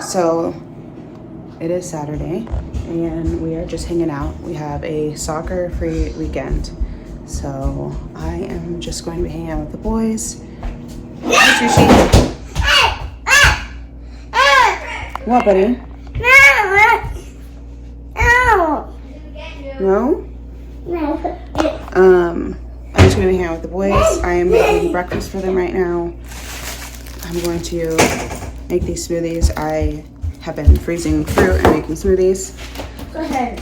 So it is Saturday and we are just hanging out. We have a soccer free weekend. So I am just going to be hanging out with the boys. Hi, Sushi. What, buddy? No? I'm just gonna be hanging out with the boys. I am making breakfast for them right now. I'm going to make these smoothies. I have been freezing fruit and making smoothies. Go ahead.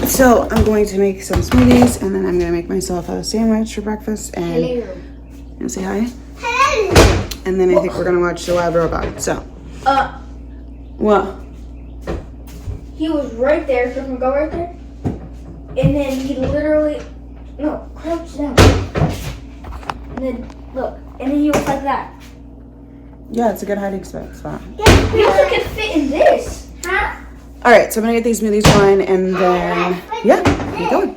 So I'm going to make some smoothies and then I'm gonna make myself a sandwich for breakfast and Hello. you wanna say hi? Hello. And then I think we're gonna watch The Wild Robot. So what? He was right there, so I'm gonna go right there. And then he literally crouch down. And then look, and then he was like that. Yeah, it's a good hiding spot. Yeah, we also can fit in this. Huh? Alright, so I'm gonna get these smoothies going and then yeah, keep going.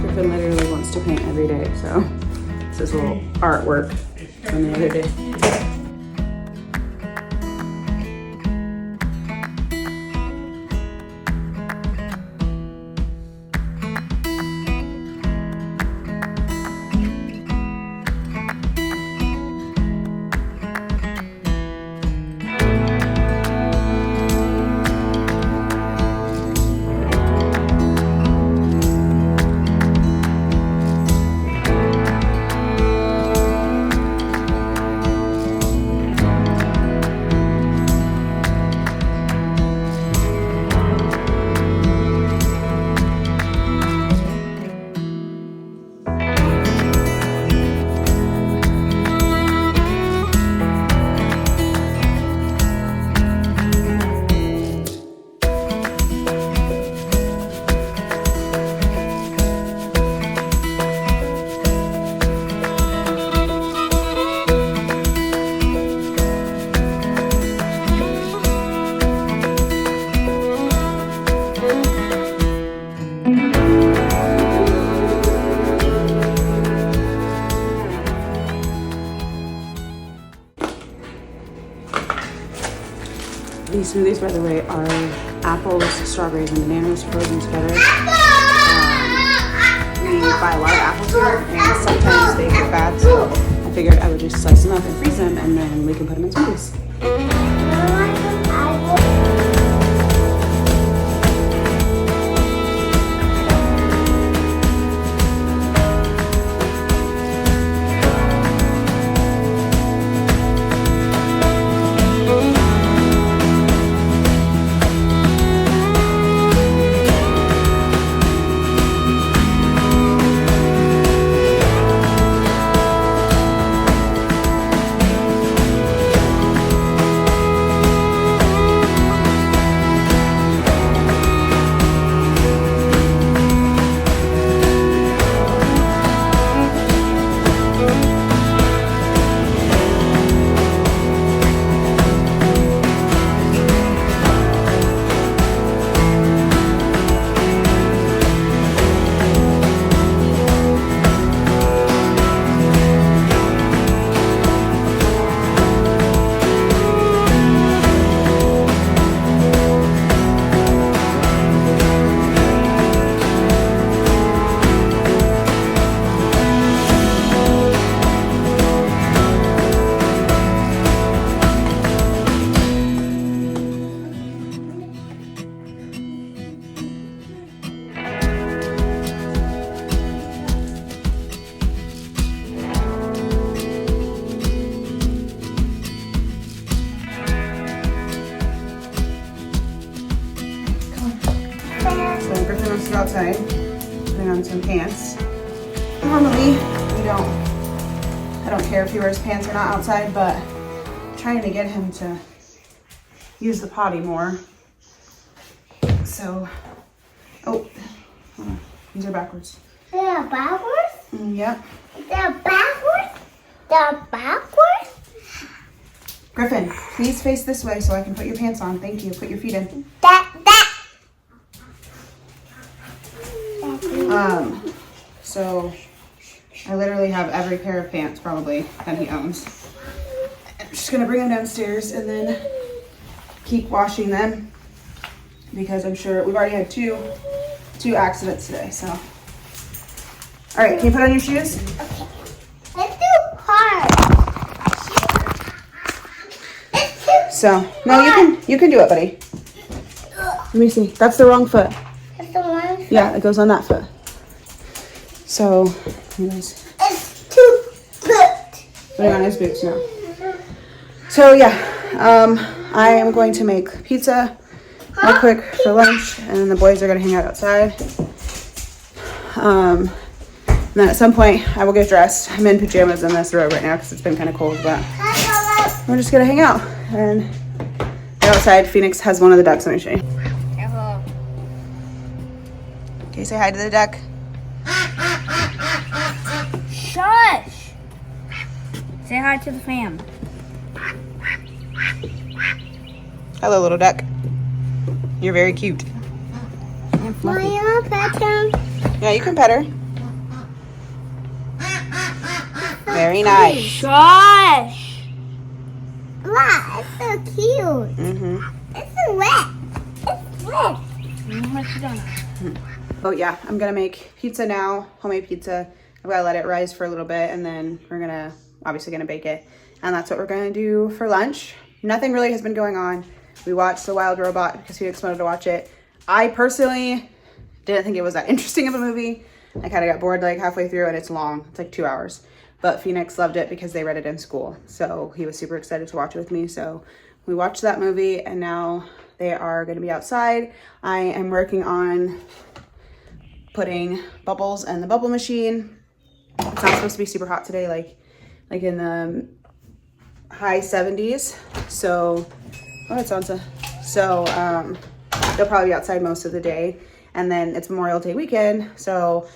Griffin literally wants to paint every day, so this is a little artwork from the other day. These smoothies, by the way, are apples, strawberries, and bananas frozen together. We buy a lot of apples here, and sometimes they get bad, so I figured I would just slice them up and freeze them, and then we can put them in smoothies. Outside, putting on some pants. Normally, I don't care if he wears pants or not outside, but I'm trying to get him to use the potty more. So, hold on. These are backwards. They're backwards? Yep. They're backwards? They're backwards? Griffin, please face this way so I can put your pants on. Thank you. Put your feet in. So I literally have every pair of pants probably that he owns. I'm just gonna bring them downstairs and then keep washing them because I'm sure we've already had two accidents today. So, all right, can you put on your shoes? Okay. Let's do hard. So no, you can do it, buddy. Let me see. That's the wrong foot. That's the wrong foot? Yeah, it goes on that foot. So, anyways. It's 2 foot. Putting on his boots now. So yeah, I am going to make pizza real quick for lunch, and then the boys are gonna hang out outside. And then at some point, I will get dressed. I'm in pajamas in this robe right now because it's been kind of cold, but we're just gonna hang out and go outside. Phoenix has one of the ducks. Let me show you. Okay, say hi to the duck. Shush! Say hi to the fam. Hello, little duck. You're very cute. And fluffy. Will you pet him? Yeah, you can pet her. Very nice. Shush! Wow, it's so cute. Mm-hmm. It's so wet. It's wet. What's she done? Oh yeah, I'm gonna make pizza now, homemade pizza. I've gotta let it rise for a little bit, and then we're obviously gonna bake it. And that's what we're gonna do for lunch. Nothing really has been going on. We watched The Wild Robot because Felix wanted to watch it. I personally didn't think it was that interesting of a movie. I kind of got bored like halfway through, and it's long. It's like 2 hours. But Phoenix loved it because they read it in school. So he was super excited to watch it with me. So we watched that movie, and now they are gonna be outside. I am working on putting bubbles in the bubble machine. It's not supposed to be super hot today, like in the high 70s. So, oh, it's Sansa. So they'll probably be outside most of the day. And then it's Memorial Day weekend, so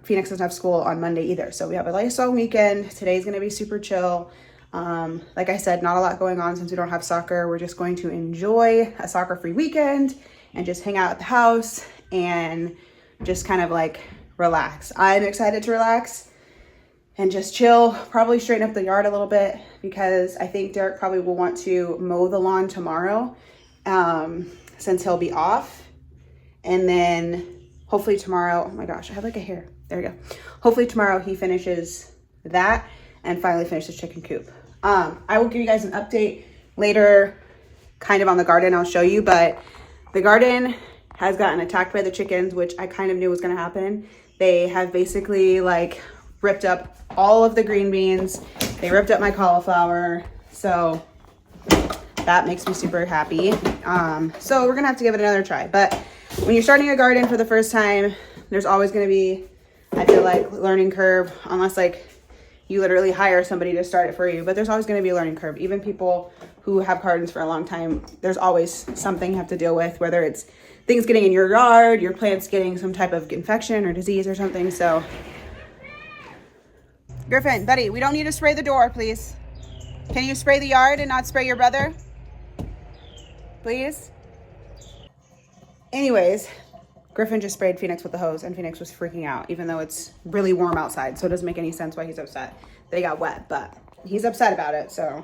Phoenix doesn't have school on Monday either. So we have a nice long weekend. Today's gonna be super chill. Like I said, not a lot going on since we don't have soccer. We're just going to enjoy a soccer-free weekend and just hang out at the house and just kind of like relax. I'm excited to relax and just chill, probably straighten up the yard a little bit because I think Derek probably will want to mow the lawn tomorrow since he'll be off. And then hopefully tomorrow, oh my gosh, I have like a hair. There we go. Hopefully tomorrow he finishes that and finally finishes chicken coop. I will give you guys an update later kind of on the garden. I'll show you, but the garden has gotten attacked by the chickens, which I kind of knew was going to happen. They have basically like ripped up all of the green beans. They ripped up my cauliflower. So that makes me super happy. So we're going to have to give it another try. But when you're starting a garden for the first time, there's always going to be, I feel like, learning curve, unless like you literally hire somebody to start it for you. But there's always going to be a learning curve. Even people who have gardens for a long time, there's always something you have to deal with, whether it's things getting in your yard, your plants getting some type of infection or disease or something. So Griffin, buddy, we don't need to spray the door, please. Can you spray the yard and not spray your brother? Please? Anyways, Griffin just sprayed Phoenix with the hose and Phoenix was freaking out, even though it's really warm outside. So it doesn't make any sense why he's upset that he got wet, but he's upset about it. So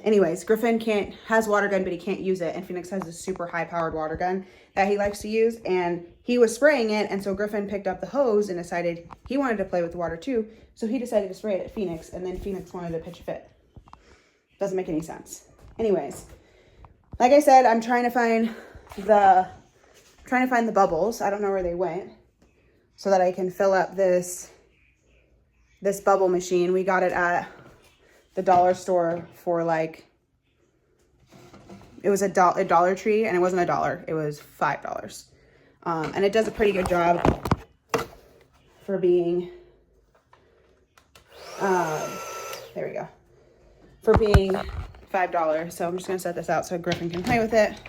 anyways, Griffin has water gun, but he can't use it. And Phoenix has this super high powered water gun that he likes to use. And he was spraying it. And so Griffin picked up the hose and decided he wanted to play with the water too. So he decided to spray it at Phoenix. And then Phoenix wanted to pitch a fit. Doesn't make any sense. Anyways, like I said, I'm trying to find the bubbles. I don't know where they went, so that I can fill up this bubble machine. We got it at the dollar store for like, it was a Dollar Tree, and it wasn't $1, it was $5. And it does a pretty good job for being, there we go, for being $5. So I'm just gonna set this out so Griffin can play with it.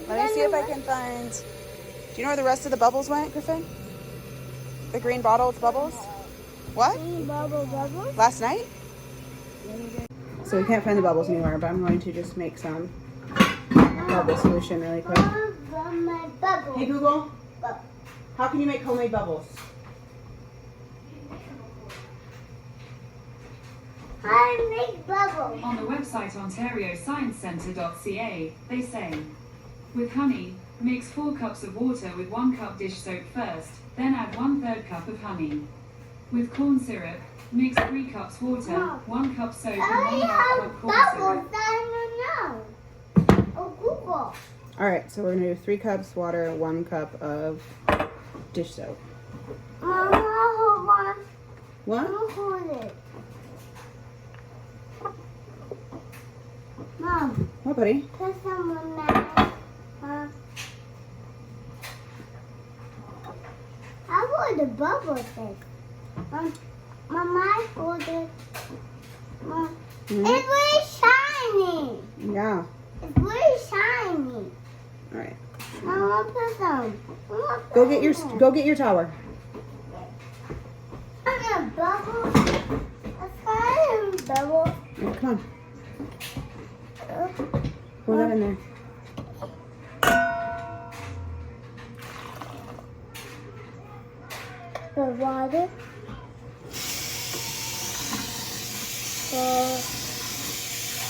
Let me see if I can find, do you know where the rest of the bubbles went, Griffin? The green bottle with bubbles? What? Green bubbles? Last night? So we can't find the bubbles anywhere, but I'm going to just make some bubble solution really quick. Hey Google, How can you make homemade bubbles? I make bubbles. On the website ontariosciencecentre.ca, they say, with honey, mix 4 cups of water with 1 cup dish soap first, then add 1/3 cup of honey. With corn syrup, mix 3 cups water, Mom, 1 cup soap and 1 I cup have of corn bubbles. syrup. I don't know. Oh, Google. All right, so we're gonna do 3 cups water, 1 cup of dish soap. Mama, hold on. What? I'll hold it. Mom, What, buddy? put some on that. I want the bubble thing. Mama, I hold it. Mom, Mhm. it's really shiny. Yeah. It's really shiny. All right. Mama, put some. Go get your tower. I want a bubble. Let's find a bubble. All right, come on. Pour that in there. The water.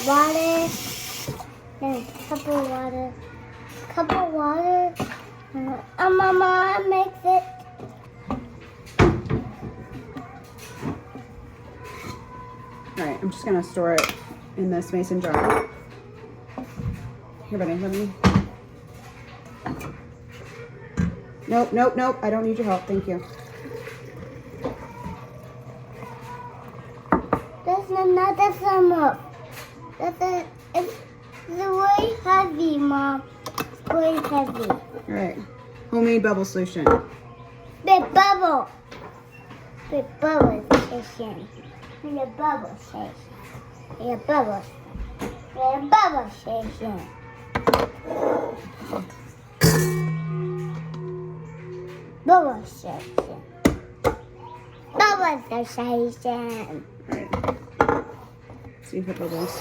Water. And cup of water. Cup of water. Mama makes it. All right, I'm just gonna store it in this mason jar. Here, buddy, let me. Nope. I don't need your help. Thank you. There's another sum up. It's really heavy, Mom. It's really heavy. All right. Homemade bubble solution. Big bubble. Big bubble station. The bubble station. The bubble. The bubble station. Bubble station. Bubble station. All right. See if it bubbles.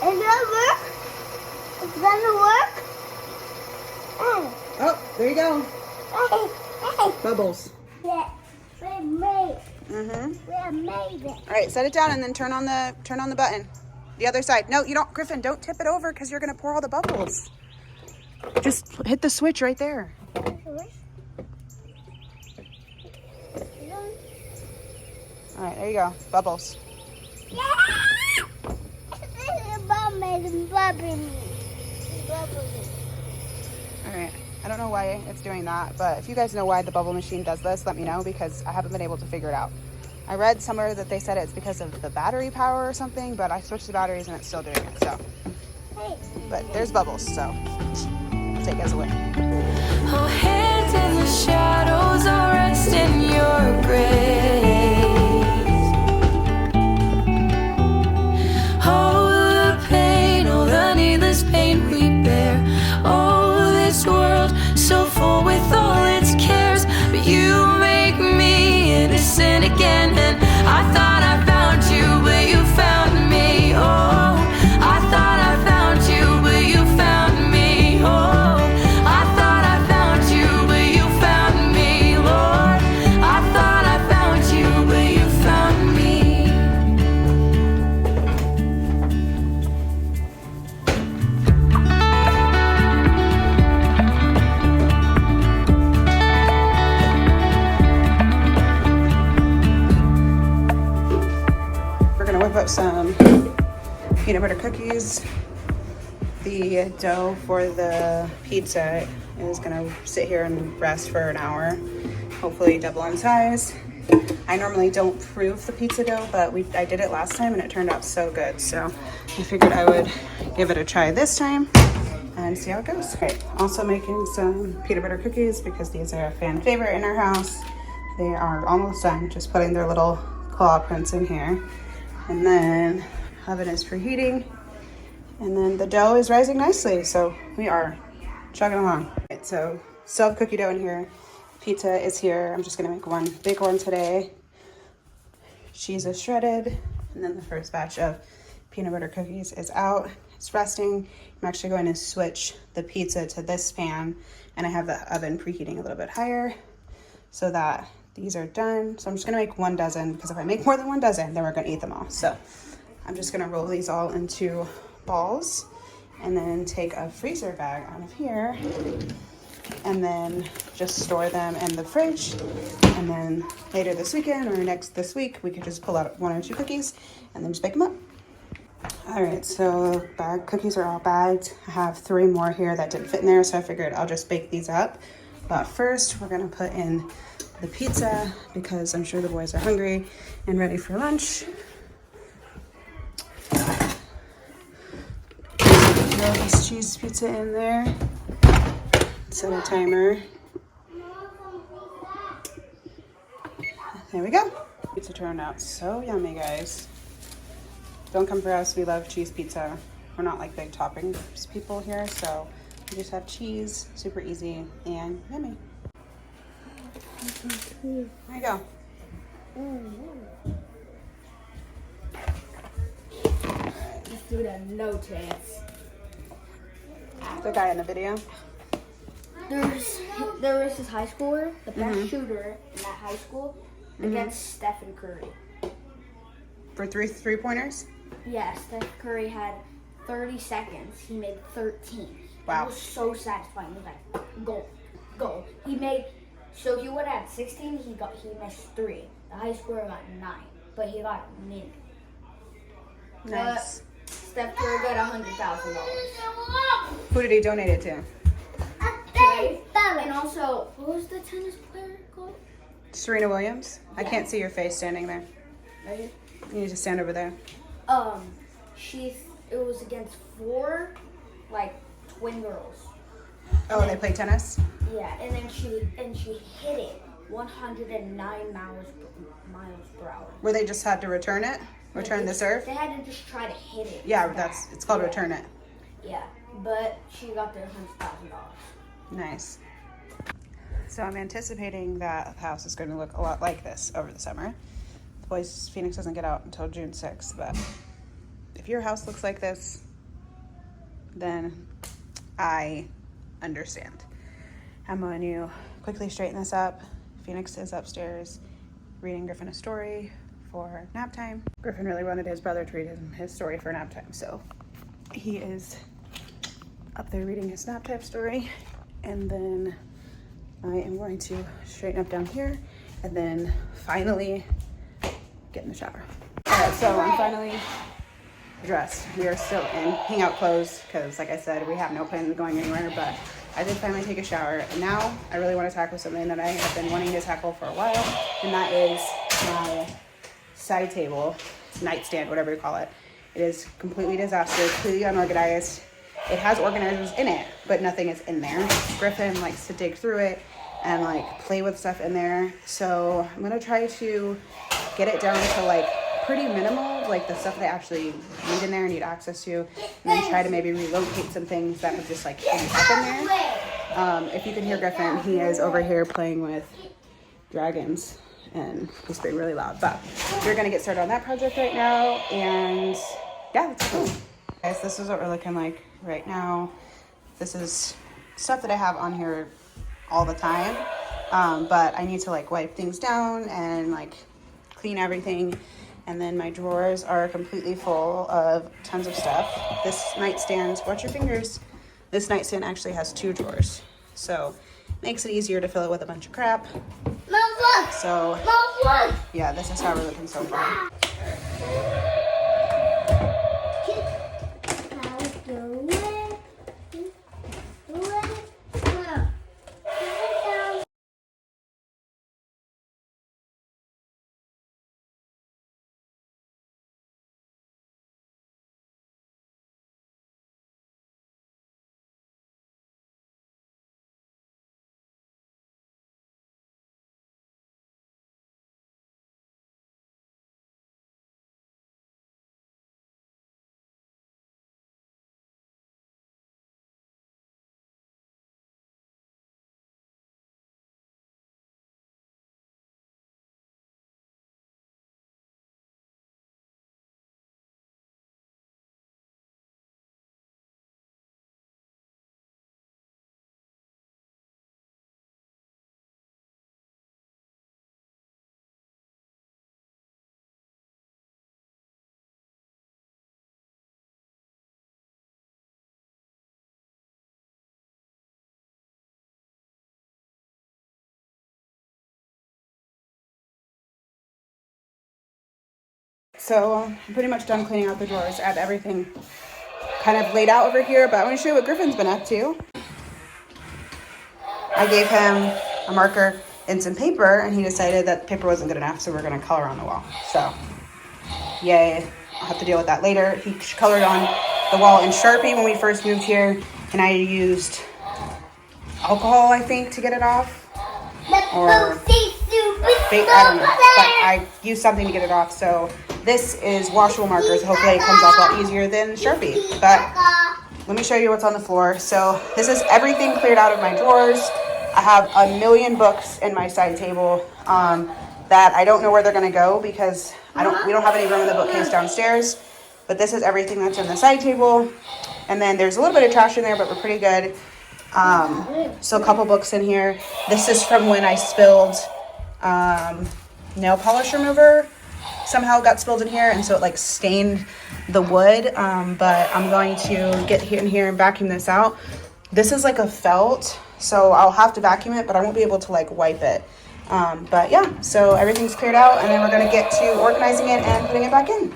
Is that work? Is that work? Oh, there you go. Hey. Bubbles. Yeah, we made Mm-hmm. it. All right, set it down and then turn on the button. The other side. No, you don't, Griffin. Don't tip it over because you're gonna pour all the bubbles. Just hit the switch right there. All right, there you go. Bubbles. Yeah! Bubbling. All right. I don't know why it's doing that, but if you guys know why the bubble machine does this, let me know because I haven't been able to figure it out. I read somewhere that they said it's because of the battery power or something, but I switched the batteries and it's still doing it. So, but there's bubbles, so take it as a win. Our hands in the shadows are rest in your grace. Oh, the pain, oh, the needless pain we bear. Oh, this world so full with all its cares, but you make me innocent again. And I thought I found you, but you found me. Oh, I thought I found you, but you found me. Oh, I thought I found you, but you found me. Lord, I thought I found you, but you found me. We're gonna whip up some peanut butter cookies. The dough for the pizza is gonna sit here and rest for an hour, hopefully double in size. I normally don't proof the pizza dough, but I did it last time and it turned out so good. So I figured I would give it a try this time and see how it goes. Okay, also making some peanut butter cookies because these are a fan favorite in our house. They are almost done, just putting their little claw prints in here. And then oven is preheating. And then the dough is rising nicely, so we are chugging along. Right, so still have cookie dough in here. Pizza is here. I'm just gonna make one big one today. Cheese is shredded. And then the first batch of peanut butter cookies is out. it's resting, I'm actually going to switch the pizza to this pan, and I have the oven preheating a little bit higher so that these are done. So I'm just gonna make 1 dozen, because if I make more than 1 dozen, then we're gonna eat them all. So I'm just gonna roll these all into balls and then take a freezer bag out of here and then just store them in the fridge. And then later this weekend or this week, we could just pull out 1 or 2 cookies and then just bake them up. All right, so cookies are all bagged. I have 3 more here that didn't fit in there, so I figured I'll just bake these up. But first, we're gonna put in the pizza because I'm sure the boys are hungry and ready for lunch. Throw this cheese pizza in there. Set a timer. There we go. Pizza turned out so yummy, guys. Don't come for us, we love cheese pizza. We're not like big toppings people here, so we just have cheese, super easy and yummy. There you go. This dude had no chance. The guy in the video. There was this high schooler, the best shooter in that high school, against Stephen Curry. For three-pointers? Yeah, Steph Curry had 30 seconds. He made 13. Wow. It was so satisfying. He was like, goal, goal. He made, so he would have had 16, he missed 3. The high schooler got 9, but he got a min. Nice. Steph Curry got $100,000. Who did he donate it to? And also, what was the tennis player called? Serena Williams? I can't see your face standing there. Right here? You need to stand over there. It was against 4, like, twin girls. Oh, they play tennis? Yeah, and then she hit it 109 miles per hour. Where they just had to return it? Return the serve? They had to just try to hit it. Yeah, it's called return it. Yeah, but she got their $100,000. Nice. So I'm anticipating that the house is going to look a lot like this over the summer. The boys, Phoenix doesn't get out until June 6th, but if your house looks like this, then I understand. I'm going to quickly straighten this up. Phoenix is upstairs reading Griffin a story for nap time. Griffin really wanted his brother to read his story for nap time, so he is up there reading his nap time story. And then I am going to straighten up down here and then finally get in the shower. All right, so I'm finally dressed. We are still in hangout clothes because, like I said, we have no plans of going anywhere, but I did finally take a shower. And now I really want to tackle something that I have been wanting to tackle for a while, and that is my side table, nightstand, whatever you call it. It is completely disaster, completely unorganized. It has organizers in it, but nothing is in there. Griffin likes to dig through it and like play with stuff in there. So I'm gonna try to get it down to like pretty minimal, like the stuff that I actually need in there and need access to, and then try to maybe relocate some things that have just like ended up in there. If you can hear Griffin, he is over here playing with dragons and he's being really loud, but we're gonna get started on that project right now. And yeah, let's go. Guys, this is what we're looking like right now. This is stuff that I have on here all the time, but I need to like wipe things down and like clean everything. And then my drawers are completely full of tons of stuff. This nightstand, watch your fingers. This nightstand actually has 2 drawers, so makes it easier to fill it with a bunch of crap. So yeah, this is how we're looking so far. So I'm pretty much done cleaning out the drawers. I have everything kind of laid out over here, but I want to show you what Griffin's been up to. I gave him a marker and some paper, and he decided that the paper wasn't good enough, so we're going to color on the wall. So, yay. I'll have to deal with that later. He colored on the wall in Sharpie when we first moved here, and I used alcohol, I think, to get it off. Or I don't know, but I used something to get it off. So this is washable markers. Hopefully it comes off a lot easier than Sharpie. But let me show you what's on the floor. So this is everything cleared out of my drawers. I have a million books in my side table that I don't know where they're going to go because we don't have any room in the bookcase downstairs. But this is everything that's in the side table. And then there's a little bit of trash in there, but we're pretty good. So a couple books in here. This is from when I spilled nail polish remover. Somehow got spilled in here, and so it like stained the wood. But I'm going to get in here and vacuum this out. This is like a felt, so I'll have to vacuum it, but I won't be able to like wipe it. But yeah, so everything's cleared out, and then we're gonna get to organizing it and putting it back in.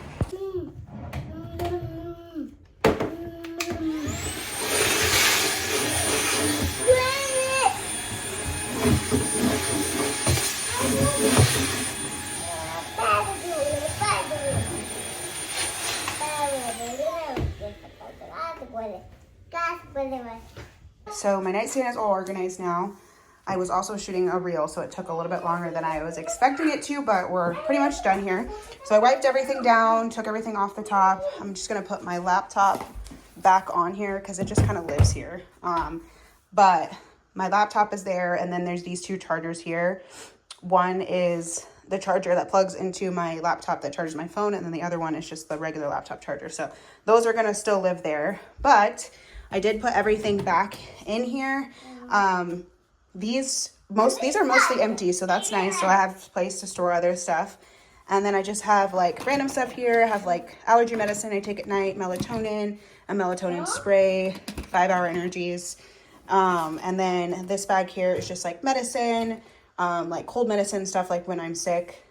So my nightstand is all organized now. I was also shooting a reel, so it took a little bit longer than I was expecting it to, but we're pretty much done here. So I wiped everything down, took everything off the top. I'm just gonna put my laptop back on here because it just kind of lives here. But my laptop is there, and then there's these two chargers here. One is the charger that plugs into my laptop that charges my phone, and then the other one is just the regular laptop charger. So those are gonna still live there, but I did put everything back in here. These are mostly empty, so that's nice. So I have a place to store other stuff. And then I just have like random stuff here. I have like allergy medicine I take at night, melatonin, a melatonin spray, 5-hour energies. And then this bag here is just like medicine, like cold medicine stuff, like when I'm sick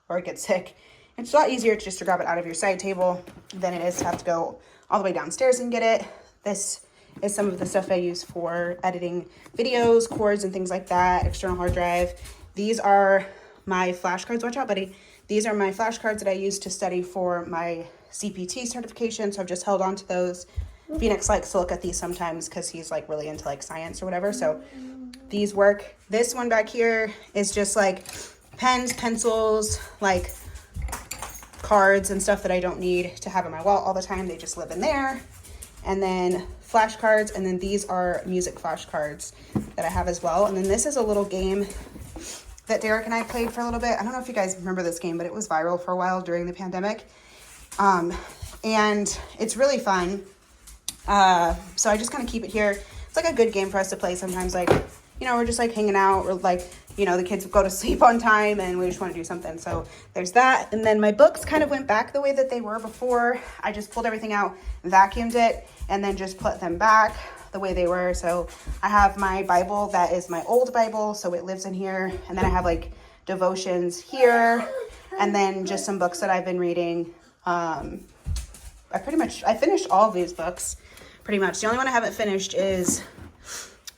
or get sick. It's a lot easier just to grab it out of your side table than it is to have to go all the way downstairs and get it. This is some of the stuff I use for editing videos, cords, and things like that, external hard drive. These are my flashcards. Watch out, buddy. These are my flashcards that I use to study for my CPT certification, so I've just held on to those. Phoenix likes to look at these sometimes because he's like really into like science or whatever, so these work. This one back here is just like pens, pencils, like cards and stuff that I don't need to have on my wall all the time. They just live in there. And then flashcards, and then these are music flashcards that I have as well. And then this is a little game that Derek and I played for a little bit. I don't know if you guys remember this game, but it was viral for a while during the pandemic. And it's really fun. So I just kind of keep it here. It's like a good game for us to play sometimes, like, you know, we're just like hanging out, or like, you know, the kids go to sleep on time and we just want to do something. So there's that. And then my books kind of went back the way that they were before. I just pulled everything out, vacuumed it, and then just put them back the way they were. So I have my Bible that is my old Bible, so it lives in here. And then I have like devotions here, and then just some books that I've been reading. I finished all of these books pretty much. The only one I haven't finished is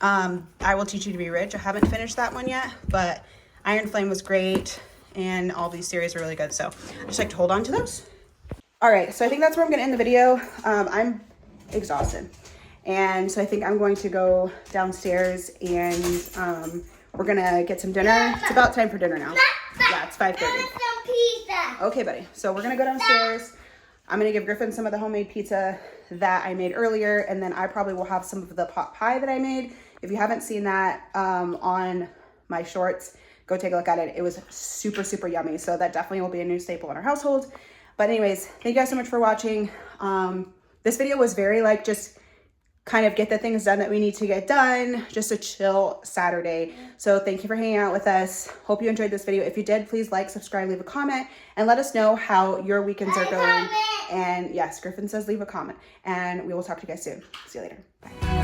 I Will Teach You to Be Rich. I haven't finished that one yet, but Iron Flame was great, and all these series are really good. So I just like to hold on to those. All right, so I think that's where I'm gonna end the video. I'm exhausted, and so I think I'm going to go downstairs, and we're gonna get some dinner. It's about time for dinner now. Yeah, it's 5:30. Okay, buddy. So we're gonna go downstairs. I'm gonna give Griffin some of the homemade pizza that I made earlier, and then I probably will have some of the pot pie that I made. If you haven't seen that on my shorts, go take a look at it. It was super, super yummy. So that definitely will be a new staple in our household. But anyways, thank you guys so much for watching. This video was very like just kind of get the things done that we need to get done, just a chill Saturday. So thank you for hanging out with us. Hope you enjoyed this video. If you did, please like, subscribe, leave a comment, and let us know how your weekends are going. And yes, Griffin says leave a comment, and we will talk to you guys soon. See you later. Bye.